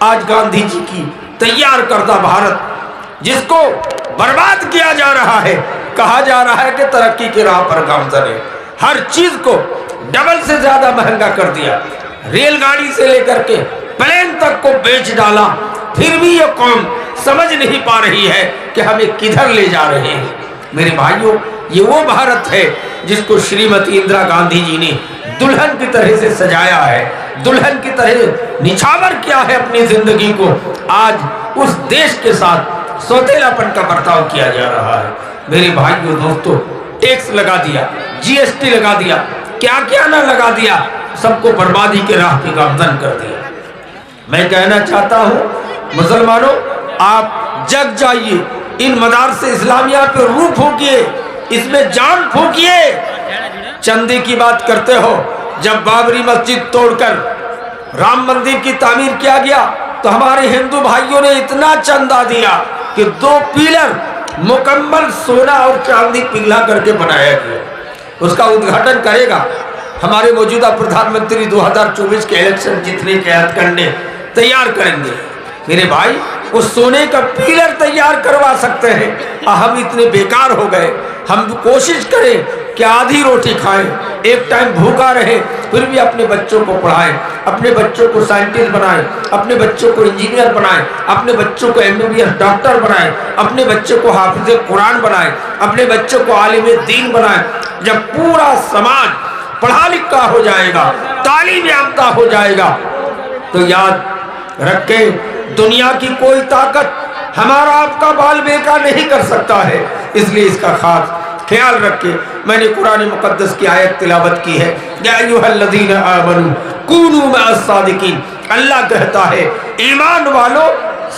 آج گاندھی جی کی تیار کردہ بھارت جس کو برباد کیا جا رہا ہے، کہا جا رہا ہے کہ ترقی کی راہ پر گامزن ہے، ہر چیز کو ڈبل سے زیادہ مہنگا کر دیا، ریل گاڑی سے لے کر کے پلین تک کو بیچ ڈالا، پھر بھی یہ قوم سمجھ نہیں پا رہی ہے کہ ہمیں کدھر لے جا رہے ہیں۔ میرے بھائیوں، یہ وہ بھارت ہے جس کو شریمتی اندرا گاندھی جی نے دلہن کی طرح سے سجایا ہے، دلہن کی طرح نچھاور کیا ہے اپنی زندگی کو۔ آج اس دیش کے ساتھ سوتیلا پن کا برتاؤ کیا جا رہا ہے۔ میرے بھائیوں دوستو، ٹیکس لگا دیا، جی ایس ٹی لگا دیا، کیا کیا نہ لگا دیا، سب کو بربادی کے راہ پہ گامزن کر دیا۔ میں کہنا چاہتا ہوں مسلمانوں، آپ جگ جائیے، ان مدارس اسلامیہ پہ روح پھونکیے، اس میں جان پھونکیے۔ چندے کی بات کرتے ہو، جب بابری مسجد توڑ کر رام مندر کی تعمیر کیا گیا تو ہمارے ہندو بھائیوں نے اتنا چندہ دیا کہ 2 پیلر مکمل سونا اور چاندی پگھلا کر کے بنایا گیا۔ اس کا ادگھاٹن کرے گا ہمارے موجودہ پردھان منتری 2024 کے الیکشن جیتنے کے ہتھ کنڈے تیار کریں گے۔ میرے بھائی، اس سونے کا پیلر تیار کروا سکتے ہیں، ہم اتنے بیکار ہو گئے۔ ہم کوشش کریں کہ آدھی روٹی کھائیں، ایک ٹائم بھوکا رہے، پھر بھی اپنے بچوں کو پڑھائیں، اپنے بچوں کو سائنٹسٹ بنائیں، اپنے بچوں کو انجینئر بنائیں، اپنے بچوں کو MBBS ڈاکٹر بنائیں، اپنے بچوں کو حافظ قرآن بنائیں، اپنے بچوں کو عالم دین بنائیں۔ جب پورا سماج پڑھا لکھا ہو جائے گا، تعلیم یافتہ ہو جائے گا، تو یاد رکھیں دنیا کی کوئی طاقت ہمارا آپ کا بال بیکا نہیں کر سکتا ہے۔ اس لیے اس کا خاص خیال رکھیں۔ میں نے قرآن مقدس کی آیت تلاوت کی ہے، یا ایھا الذین آمنوا کونوا مع الصادقین۔ اللہ کہتا ہے ایمان والو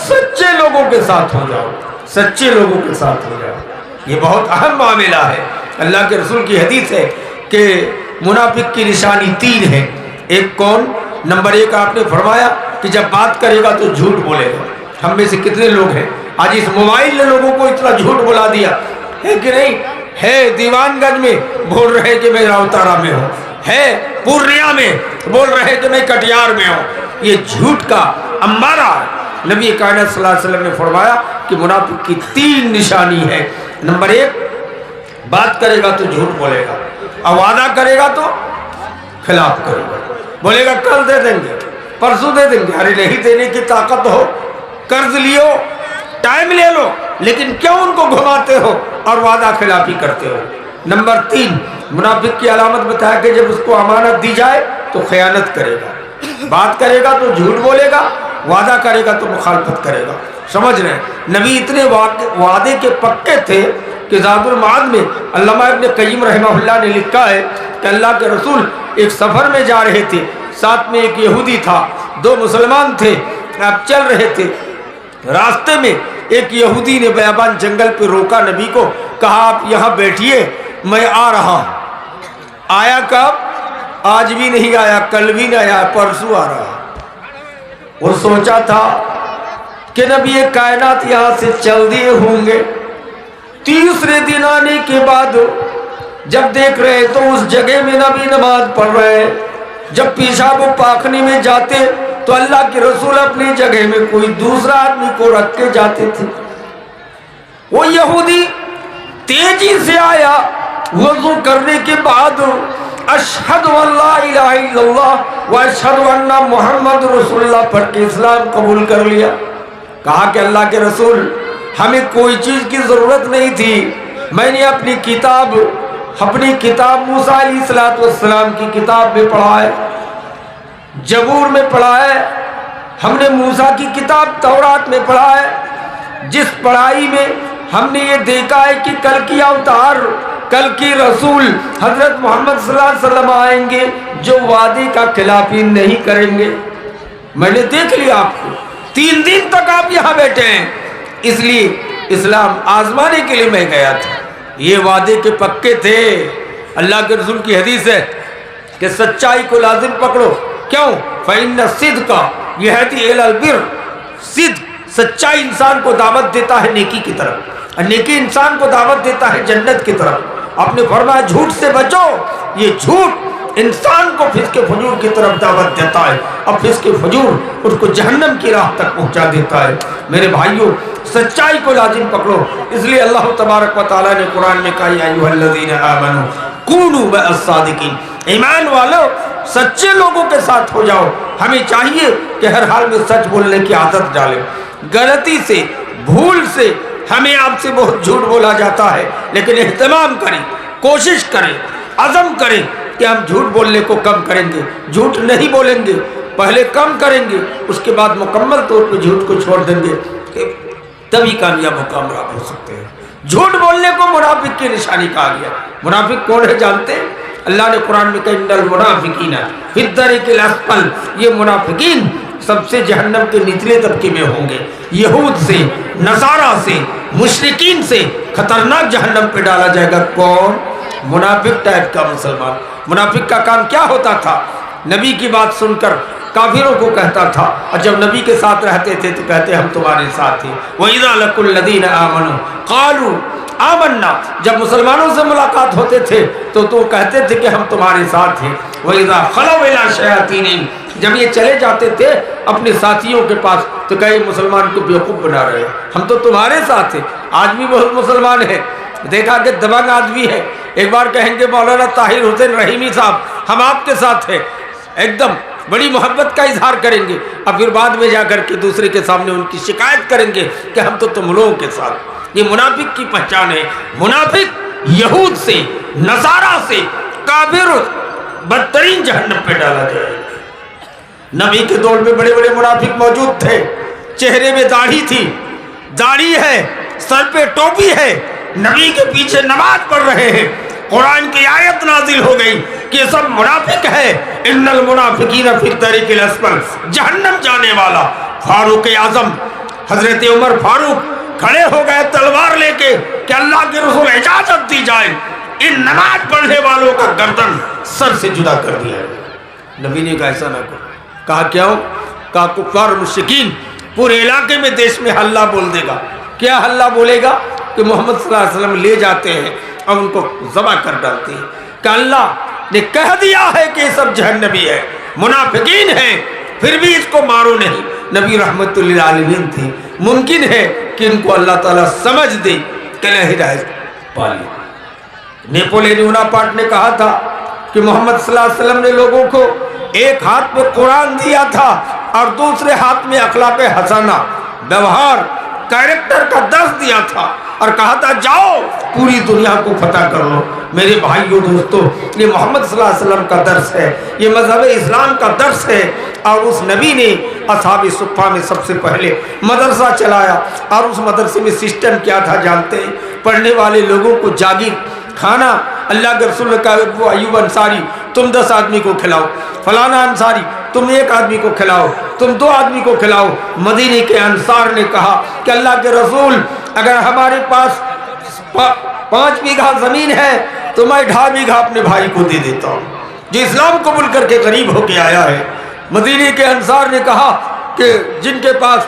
سچے لوگوں کے ساتھ ہو جاؤ، سچے لوگوں کے ساتھ ہو جاؤ۔ یہ بہت اہم معاملہ ہے۔ اللہ کے رسول کی حدیث ہے کہ منافق کی نشانی 3 ہے۔ ایک کون؟ نمبر 1 آپ نے فرمایا کہ جب بات کرے گا تو جھوٹ بولے گا۔ ہم میں سے کتنے لوگ ہیں آج اس موبائل نے لوگوں کو اتنا جھوٹ بلا دیا ہے کہ نہیں؟ ہے دیوان گنج میں بول رہے کہ میں راؤتارا میں ہوں، ہے پورنیا میں بول رہے کہ میں کٹیار میں ہوں۔ یہ جھوٹ کا امبارہ ہے۔ نبی کائنات صلی اللہ علیہ وسلم نے فرمایا کہ منافق کی 3 نشانی ہے۔ نمبر 1، بات کرے گا تو جھوٹ بولے گا، اور وعدہ کرے گا تو خلاف کرے گا۔ بولے گا کل دے دیں گے، پرسوں دے دیں گے، ارے نہیں دینے کی طاقت ہو، قرض لیو، ٹائم لے لو، لیکن کیوں ان کو گھماتے ہو اور وعدہ خلافی کرتے ہو۔ نمبر 3، منافق کی علامت بتایا کہ جب اس کو امانت دی جائے تو خیانت کرے گا، بات کرے گا تو جھوٹ بولے گا، وعدہ کرے گا تو مخالفت کرے گا۔ سمجھ رہے ہیں؟ نبی اتنے وعدے کے پکے تھے کہ زاد المعاد میں علامہ ابن قیم رحمہ اللہ نے لکھا ہے کہ اللہ کے رسول ایک سفر میں جا رہے تھے، ساتھ میں ایک یہودی تھا، 2 مسلمان تھے، آپ چل رہے تھے، راستے میں ایک یہودی نے بیابان جنگل پہ روکا نبی کو، کہا آپ یہاں بیٹھیے میں آ رہا ہوں۔ آیا کب؟ آج بھی نہیں آیا، کل بھی نہیں آیا، پرسوں آ رہا۔ اور سوچا تھا کہ نبی کائنات یہاں سے چل دیے ہوں گے۔ تیسرے دن آنے کے بعد جب دیکھ رہے تو اس جگہ میں نبی نماز پڑھ رہے، جب پیشاب و پاخنے میں جاتے تو اللہ کے رسول اپنی جگہ میں کوئی دوسرا آدمی کو رکھ کے جاتے تھے۔ وہ یہودی تیزی سے آیا، وضو کرنے کے بعد اشہد ان لا الہ الا اللہ و اشہد ان محمد رسول اللہ پڑھ کے اسلام قبول کر لیا۔ کہا کہ اللہ کے رسول ہمیں کوئی چیز کی ضرورت نہیں تھی، میں نے اپنی کتاب موسیٰ علیہ السلام کی کتاب میں پڑھا ہے، زبور میں پڑھا ہے، ہم نے موسیٰ کی کتاب تورات میں پڑھا ہے، جس پڑھائی میں ہم نے یہ دیکھا ہے کہ کل کی اوتار، کل کی رسول حضرت محمد صلی اللہ علیہ وسلم آئیں گے جو وعدے کا خلافی نہیں کریں گے۔ میں نے دیکھ لیا آپ کو، 3 دن تک آپ یہاں بیٹھے ہیں، اس لیے اسلام آزمانے کے لیے میں گیا تھا۔ یہ وعدے کے پکے تھے۔ اللہ کے رسول کی حدیث ہے کہ سچائی کو لازم پکڑو، کیوں؟ فَإِنَّ الصِّدْقَ يَهْدِي إِلَى الْبِرِّ۔ صدق، سچائی انسان کو دعوت دیتا ہے نیکی کی طرف، اور نیکی انسان کو دعوت دیتا ہے جنت کی طرف۔ آپ نے فرمایا جھوٹ سے بچو، یہ جھوٹ انسان کو فسق فجور کی طرف دعوت دیتا ہے، اور فسق فجور اس کو جہنم کی راہ تک پہنچا دیتا ہے۔ میرے بھائیوں، سچائی کو لازم پکڑو، اس لیے اللہ تبارک و تعالیٰ نے قرآن میں کہا یا ایھا الذین آمنوا کونوا مع الصادقین، ایمان والو سچے لوگوں کے ساتھ ہو جاؤ۔ ہمیں چاہیے کہ ہر حال میں سچ بولنے کی عادت ڈالیں۔ غلطی سے، بھول سے ہمیں آپ سے بہت جھوٹ بولا جاتا ہے، لیکن اہتمام کریں، کوشش کریں، عزم کریں کہ ہم جھوٹ بولنے کو کم کریں گے، جھوٹ نہیں بولیں گے، پہلے کم کریں گے، اس کے بعد مکمل طور پہ جھوٹ کو چھوڑ دیں گے، تبھی کامیاب و کامیاب ہو سکتے ہیں۔ جھوٹ بولنے کو منافق کی نشانی کہا گیا۔ منافق کون ہے جانتے ہیں؟ اللہ نے قرآن میں کہا ان المنافقین فی الدرک الاسفل، یہ منافقین سب سے جہنم کے نچلے طبقے میں ہوں گے۔ یہود سے، نصارہ سے، مشرکین سے خطرناک جہنم پہ ڈالا جائے گا۔ کون؟ منافق ٹائپ کا مسلمان۔ منافق کا کام کیا ہوتا تھا؟ نبی کی بات سن کر کافروں کو کہتا تھا، اور جب نبی کے ساتھ رہتے تھے تو کہتے ہم تمہارے ساتھ ہیں۔ وَإِذَا لَقُوا الَّذِينَ آمَنُوا قَالُوا آمَنَّا، جب مسلمانوں سے ملاقات ہوتے تھے تو کہتے تھے کہ ہم تمہارے ساتھ ہیں۔ وَإِذَا خَلَوْا إِلَىٰ شَيَاطِينِهِمْ، جب یہ چلے جاتے تھے اپنے ساتھیوں کے پاس تو کہے مسلمان کو بیوقوف بنا رہے ہیں، ہم تو تمہارے ساتھ ہیں۔ آج بھی بہت مسلمان ہیں، دیکھا کہ دبنگ آدمی ہے، ایک بار کہیں گے مولانا طاہر حسین رحیمی صاحب ہم آپ کے ساتھ ہیں، ایک دم بڑی محبت کا اظہار کریں گے، اور پھر بعد میں جا کر کے دوسرے کے سامنے ان کی شکایت کریں گے کہ ہم تو تم لوگوں کے ساتھ۔ یہ منافق کی پہچان ہے۔ منافق یہود سے، نصارہ سے، کافر بدترین جہنم پہ ڈالا جائے گا۔ نبی کے دور میں بڑے بڑے منافق موجود تھے، چہرے میں داڑھی تھی، داڑھی ہے، سر پہ ٹوپی ہے، نبی کے پیچھے نماز پڑھ رہے ہیں۔ قرآن کی آیت نازل ہو گئی کہ یہ سب منافق ہے۔ ان المنافقین فی الدرک الاسفل، جہنم جانے والا۔ فاروق اعظم حضرت عمر فاروق کھڑے ہو گئے تلوار لے کے کہ اللہ کے رسول اجازت دی جائے ان نماز پڑھنے والوں کا گردن سر سے جدا کر دیا ہے۔ نبی نے کہا ایسا نہ کرو۔ کہا کیوں؟ کہا کفار مشرکین پورے علاقے میں دیش میں حلہ بول دے گا۔ کیا حلہ بولے گا؟ کہ محمد صلی اللہ علیہ وسلم لے جاتے ہیں اور ان کو ذبح کر ڈالتے ہیں، کہ اللہ نے کہہ دیا ہے کہ یہ سب جہنمی ہے، منافقین ہیں، پھر بھی اس کو مارو نہیں۔ نبی رحمت اللہ علیہ تھے، ممکن ہے کہ ان کو اللہ تعالیٰ سمجھ دے کہ ہدایت پالی۔ نیپولین بوناپارٹ نے کہا تھا کہ محمد صلی اللہ علیہ وسلم نے لوگوں کو ایک ہاتھ میں قرآن دیا تھا اور دوسرے ہاتھ میں اخلاق حسنہ، ویوہار، کیریکٹر کا درس دیا تھا، اور کہا تھا جاؤ پوری دنیا کو فتح کر لو۔ میرے بھائیوں دوستو، یہ محمد صلی اللہ علیہ وسلم کا درس ہے، یہ مذہب اسلام کا درس ہے۔ اور اس نبی نے اصحاب صفہ میں سب سے پہلے مدرسہ چلایا، اور اس مدرسے میں سسٹم کیا تھا جانتے ہیں؟ پڑھنے والے لوگوں کو جاگیر کھانا، اللہ کے رسول نے کہا وہ ایوب انصاری تم 10 آدمی کو کھلاؤ، فلانا انصاری تم 1 آدمی کو کھلاؤ، تم 2 آدمی کو کھلاؤ۔ مدینے کے انصار نے کہا کہ اللہ کے رسول اگر ہمارے پاس 5 بیگھہ زمین ہے تو میں 2.5 بیگھہ اپنے بھائی کو دے دیتا ہوں جو اسلام قبول کر کے غریب ہو کے آیا ہے۔ مدینے کے انصار نے کہا کہ جن کے پاس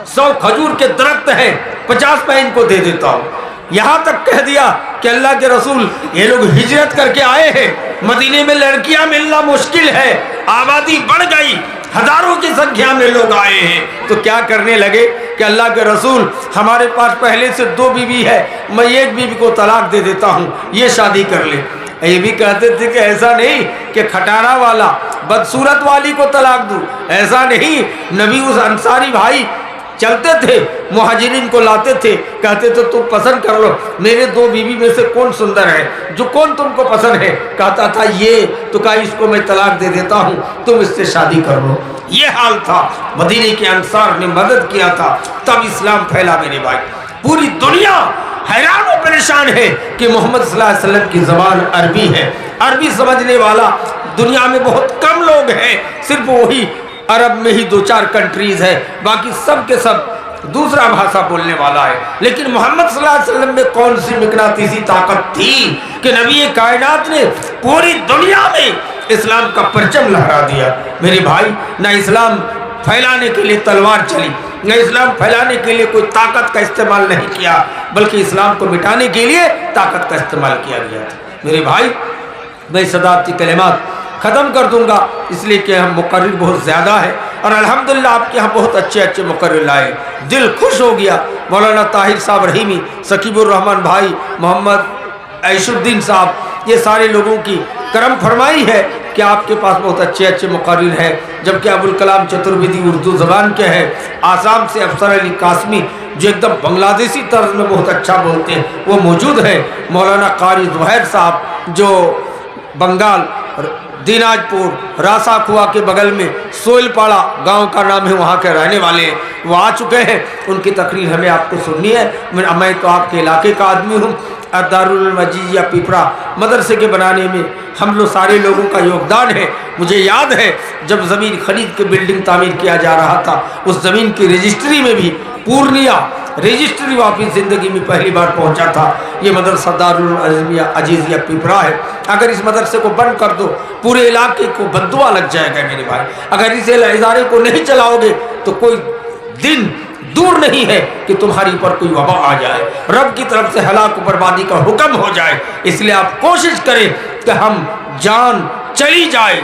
100 کھجور کے درخت ہیں 50 میں ان کو دے دیتا ہوں۔ یہاں تک کہہ دیا کہ اللہ کے رسول یہ لوگ ہجرت کر کے آئے ہیں، مدینے میں لڑکیاں ملنا مشکل ہے، آبادی بڑھ گئی، ہزاروں کی سنکھیا میں لوگ آئے ہیں، تو کیا کرنے لگے کہ اللہ کے رسول ہمارے پاس پہلے سے 2 بیوی ہے، میں 1 بیوی کو طلاق دے دیتا ہوں، یہ شادی کر لے۔ یہ بھی کہتے تھے کہ ایسا نہیں کہ کھٹانا والا بدصورت والی کو طلاق دوں، ایسا نہیں۔ نبی اس انصاری بھائی چلتے تھے، مہاجرین کو لاتے تھے، کہتے تھے تم پسند کر لو، میرے 2 بیوی میں سے کون سندر ہے، جو کون تم کو پسند ہے؟ کہتا تھا یہ، تو کہا اس کو میں طلاق دے دیتا ہوں، تم اس سے شادی کر لو۔ یہ حال تھا، مدینے کے انصار نے مدد کیا تھا، تب اسلام پھیلا۔ میرے بھائی پوری دنیا حیران و پریشان ہے کہ محمد صلی اللہ علیہ وسلم کی زبان عربی ہے، عربی سمجھنے والا دنیا میں بہت کم لوگ ہیں، صرف وہی عرب میں ہی 2-4 کنٹریز ہے، باقی سب کے سب دوسرا بھاشا بولنے والا ہے۔ لیکن محمد صلی اللہ علیہ وسلم میں کون سی مقناطیسی طاقت تھی کہ نبی کائنات نے پوری دنیا میں اسلام کا پرچم لہرا دیا۔ میرے بھائی نہ اسلام پھیلانے کے لیے تلوار چلی، نہ اسلام پھیلانے کے لیے کوئی طاقت کا استعمال نہیں کیا، بلکہ اسلام کو مٹانے کے لیے طاقت کا استعمال کیا گیا تھا۔ میرے بھائی میں صداقتی کلمات ختم کر دوں گا، اس لیے کہ ہم مقرر بہت زیادہ ہے، اور الحمدللہ آپ کے یہاں بہت اچھے اچھے مقرر لائے، دل خوش ہو گیا۔ مولانا طاہر صاحب رحیمی، ثقیب الرحمن بھائی، محمد عیش الدین صاحب، یہ سارے لوگوں کی کرم فرمائی ہے کہ آپ کے پاس بہت اچھے اچھے مقرر ہیں، جبکہ ابوالکلام چترویدی اردو زبان کے ہیں، آسام سے افسر علی قاسمی جو ایک دم بنگلہ دیشی طرز میں بہت اچھا بولتے ہیں وہ موجود ہیں، مولانا قاری زہیر صاحب جو بنگال دیناج پور راسا کھوا کے بغل میں سوئل پاڑا گاؤں کا نام ہے، وہاں کے رہنے والے ہیں، وہ آ چکے ہیں، ان کی تقریر ہمیں آپ کو سننی ہے۔ میں تو آپ کے علاقے کا آدمی ہوں، دارالعلوم عزیزیہ پیپرا مدرسے کے بنانے میں ہم لوگ سارے لوگوں کا یوگدان ہے۔ مجھے یاد ہے جب زمین خرید کے بلڈنگ تعمیر کیا جا رہا تھا، اس زمین کی رجسٹری میں بھی پورنیہ رجسٹری واپس زندگی میں پہلی بار پہنچا تھا۔ یہ مدرسہ دارالعلوم عزیزیہ پیپرا ہے، اگر اس مدرسے کو بند کر دو پورے علاقے کو بددعا لگ جائے گا میرے بھائی، اگر اس ادارے کو نہیں چلاؤ گے تو کوئی دن دور نہیں ہے کہ تمہاری پر کوئی وبا آ جائے، رب کی طرف سے ہلاک و بربادی کا حکم ہو جائے۔ اس لیے آپ کوشش کریں کہ ہم جان چلی جائے،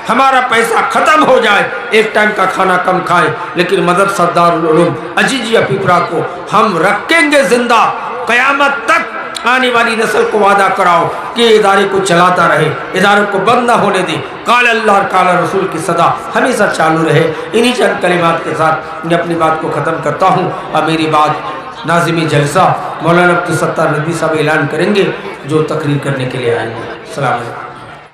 ہمارا پیسہ ختم ہو جائے، ایک ٹائم کا کھانا کم کھائیں، لیکن مدرسہ دارالعلوم عزیزیہ پیپرا کو ہم رکھیں گے زندہ، قیامت تک آنے والی نسل کو وعدہ کراؤ کہ ادارے کو چلاتا رہے، ادارے کو بند نہ ہونے دیں، قال اللہ اور قال رسول کی صدا ہمیشہ چالو رہے۔ انہی چند کلمات کے ساتھ میں اپنی بات کو ختم کرتا ہوں، اور میری بات ناظمی جلسہ مولانا عبدالستار ندوی صاحب اعلان کریں گے جو تقریر کرنے کے لیے آئیں گے۔ السلام علیکم۔